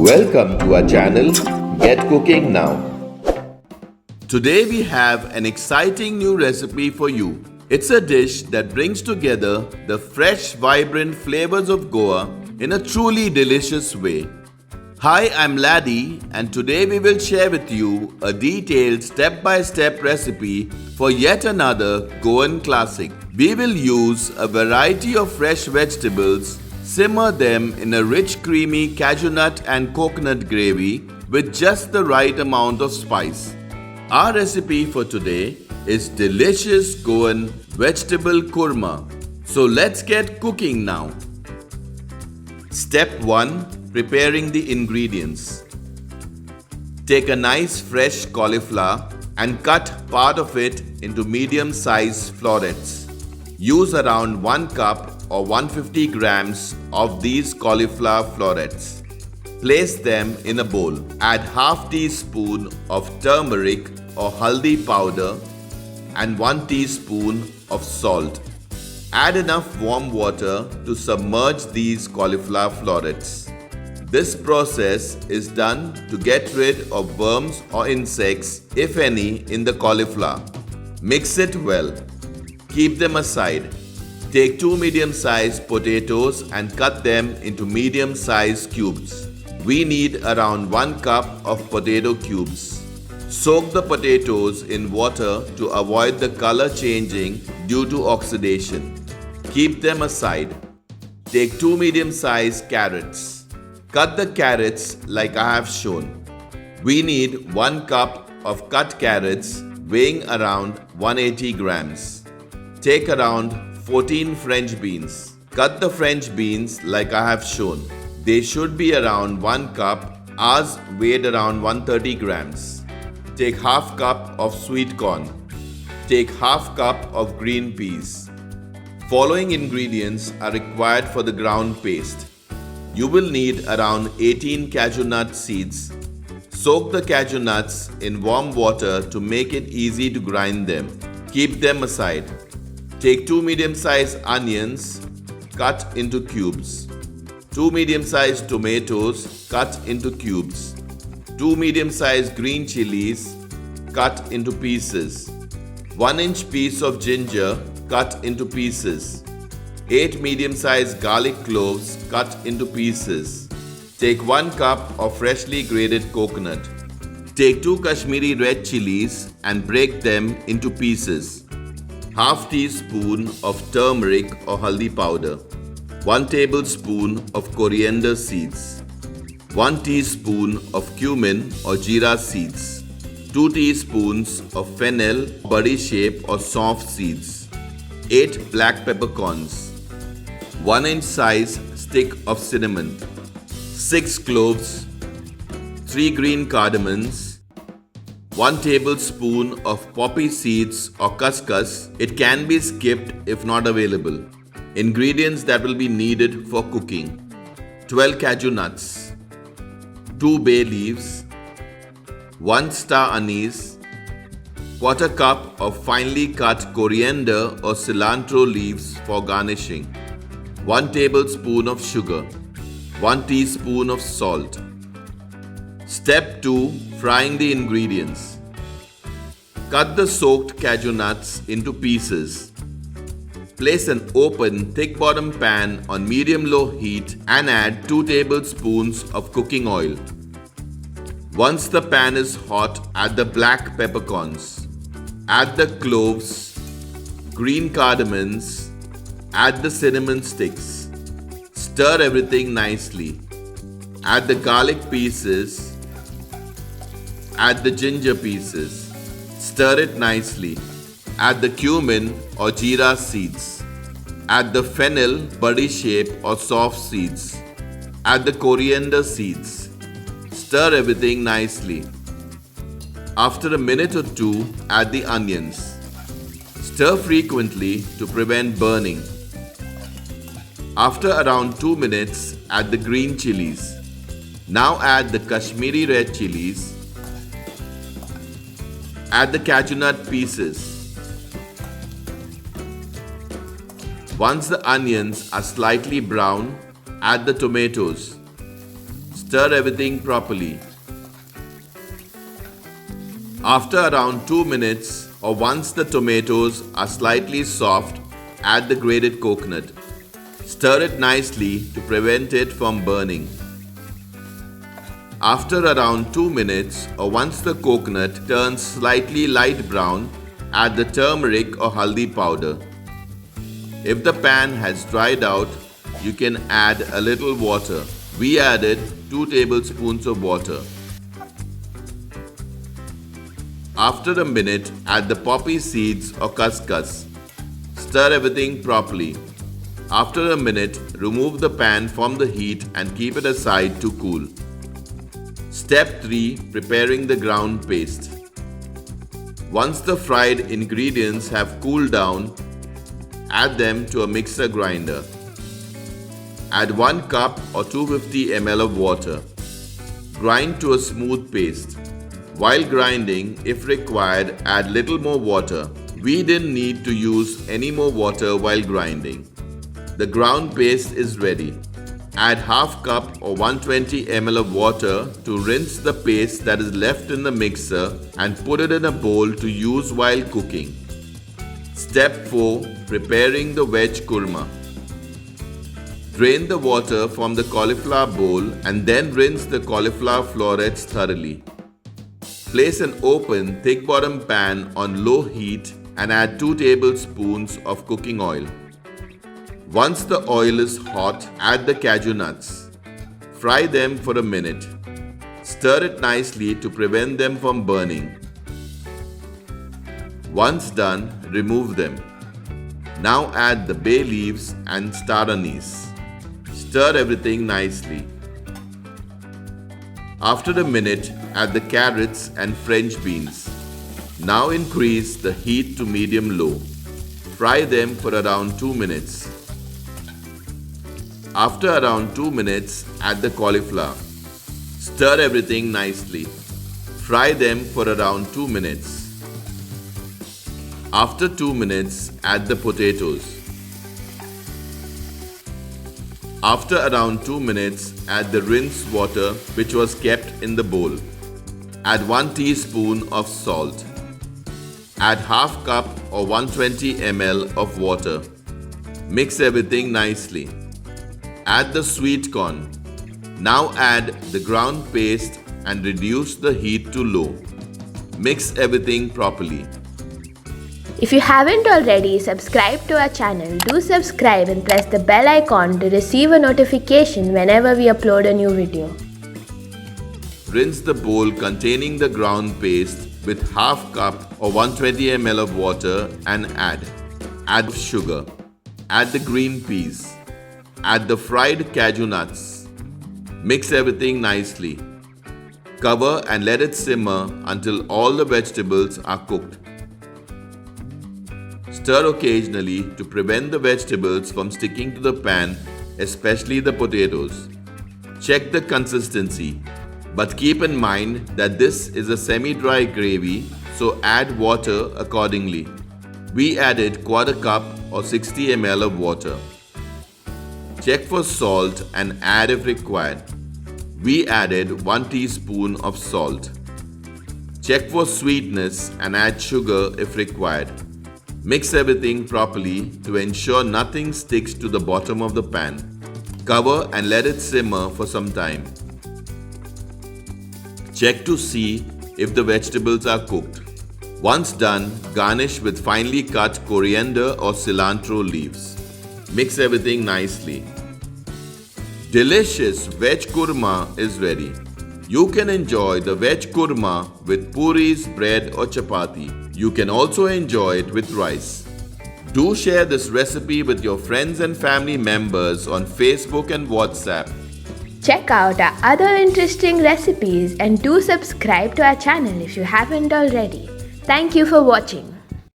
Welcome to our channel, Get Cooking Now. Today we have an exciting new recipe for you. It's a dish that brings together the fresh, vibrant flavors of Goa in a truly delicious way. Hi, I'm Laddie, and today we will share with you a detailed step-by-step recipe for yet another Goan classic. We will use a variety of fresh vegetables, simmer them in a rich creamy cashew nut and coconut gravy with just the right amount of spice. Our recipe for today is delicious Goan Vegetable Kurma. So let's get cooking now. Step 1. Preparing the ingredients. Take a nice fresh cauliflower and cut part of it into medium-sized florets. Use around 1 cup or 150 grams of these cauliflower florets. Place them in a bowl. Add half teaspoon of turmeric or haldi powder and 1 teaspoon of salt. Add enough warm water to submerge these cauliflower florets. This process is done to get rid of worms or insects, if any, in the cauliflower. Mix it well. Keep them aside. Take 2 medium-sized potatoes and cut them into medium-sized cubes. We need around 1 cup of potato cubes. Soak the potatoes in water to avoid the color changing due to oxidation. Keep them aside. Take 2 medium-sized carrots. Cut the carrots like I have shown. We need 1 cup of cut carrots weighing around 180 grams. Take around 14 French beans. Cut the French beans like I have shown. They should be around 1 cup, ours weighed around 130 grams. Take half cup of sweet corn. Take half cup of green peas. Following ingredients are required for the ground paste. You will need around 18 cashew nut seeds. Soak the cashew nuts in warm water to make it easy to grind them. Keep them aside. Take 2 medium-sized onions, cut into cubes. 2 medium-sized tomatoes, cut into cubes. 2 medium-sized green chilies, cut into pieces. 1-inch piece of ginger, cut into pieces. 8 medium-sized garlic cloves cut into pieces. Take 1 cup of freshly grated coconut. Take 2 Kashmiri red chilies and break them into pieces. Half teaspoon of turmeric or haldi powder. 1 tablespoon of coriander seeds. 1 teaspoon of cumin or jeera seeds. 2 teaspoons of fennel, body-shape or soft seeds. 8 black peppercorns. 1-inch size stick of cinnamon, 6 cloves, 3 green cardamoms, 1 tablespoon of poppy seeds or couscous. It can be skipped if not available. Ingredients that will be needed for cooking: 12 cashew nuts, 2 bay leaves, 1 star anise, 1/4 cup of finely cut coriander or cilantro leaves for garnishing, 1 tablespoon of sugar, 1 teaspoon of salt. Step 2. Frying the ingredients. Cut the soaked cashew nuts into pieces. Place an open, thick bottom pan on medium-low heat and add 2 tablespoons of cooking oil. Once the pan is hot, add the black peppercorns. Add the cloves, green cardamoms. Add the cinnamon sticks. Stir everything nicely. Add the garlic pieces. Add the ginger pieces. Stir it nicely. Add the cumin or jeera seeds. Add the fennel, body-shape or soft seeds. Add the coriander seeds. Stir everything nicely. After a minute or 2, add the onions. Stir frequently to prevent burning. After around 2 minutes, add the green chilies. Now add the Kashmiri red chilies. Add the cashew nut pieces. Once the onions are slightly brown, add the tomatoes. Stir everything properly. After around 2 minutes or once the tomatoes are slightly soft, add the grated coconut. Stir it nicely to prevent it from burning. After around 2 minutes or once the coconut turns slightly light brown, add the turmeric or haldi powder. If the pan has dried out, you can add a little water. We added 2 tablespoons of water. After a minute, add the poppy seeds or khaskhas. Stir everything properly. After a minute, remove the pan from the heat and keep it aside to cool. Step 3. Preparing the ground paste. Once the fried ingredients have cooled down, add them to a mixer grinder. Add 1 cup or 250 ml of water. Grind to a smooth paste. While grinding, if required, add little more water. We didn't need to use any more water while grinding. The ground paste is ready. Add half cup or 120 ml of water to rinse the paste that is left in the mixer and put it in a bowl to use while cooking. Step 4. Preparing the veg kurma. Drain the water from the cauliflower bowl and then rinse the cauliflower florets thoroughly. Place an open, thick bottom pan on low heat and add 2 tablespoons of cooking oil. Once the oil is hot, add the cashew nuts. Fry them for a minute. Stir it nicely to prevent them from burning. Once done, remove them. Now add the bay leaves and star anise. Stir everything nicely. After a minute, add the carrots and French beans. Now increase the heat to medium-low. Fry them for around 2 minutes. After around 2 minutes, add the cauliflower. Stir everything nicely. Fry them for around 2 minutes. After 2 minutes, add the potatoes. After around 2 minutes, add the rinsed water which was kept in the bowl. Add 1 teaspoon of salt. Add half cup or 120 ml of water. Mix everything nicely. Add the sweet corn. Now add the ground paste and reduce the heat to low. Mix everything properly. If you haven't already subscribed to our channel, do subscribe and press the bell icon to receive a notification whenever we upload a new video. Rinse the bowl containing the ground paste with half cup or 120 ml of water and add sugar. Add the green peas. Add the fried cashew nuts. Mix everything nicely. Cover and let it simmer until all the vegetables are cooked. Stir occasionally to prevent the vegetables from sticking to the pan, especially the potatoes. Check the consistency, but keep in mind that this is a semi-dry gravy, so add water accordingly. We added quarter cup or 60 ml of water. Check for salt and add if required. We added 1 teaspoon of salt. Check for sweetness and add sugar if required. Mix everything properly to ensure nothing sticks to the bottom of the pan. Cover and let it simmer for some time. Check to see if the vegetables are cooked. Once done, garnish with finely cut coriander or cilantro leaves. Mix everything nicely. Delicious veg kurma is ready. You can enjoy the veg kurma with puris, bread or chapati. You can also enjoy it with rice. Do share this recipe with your friends and family members on Facebook and WhatsApp. Check out our other interesting recipes and do subscribe to our channel if you haven't already. Thank you for watching.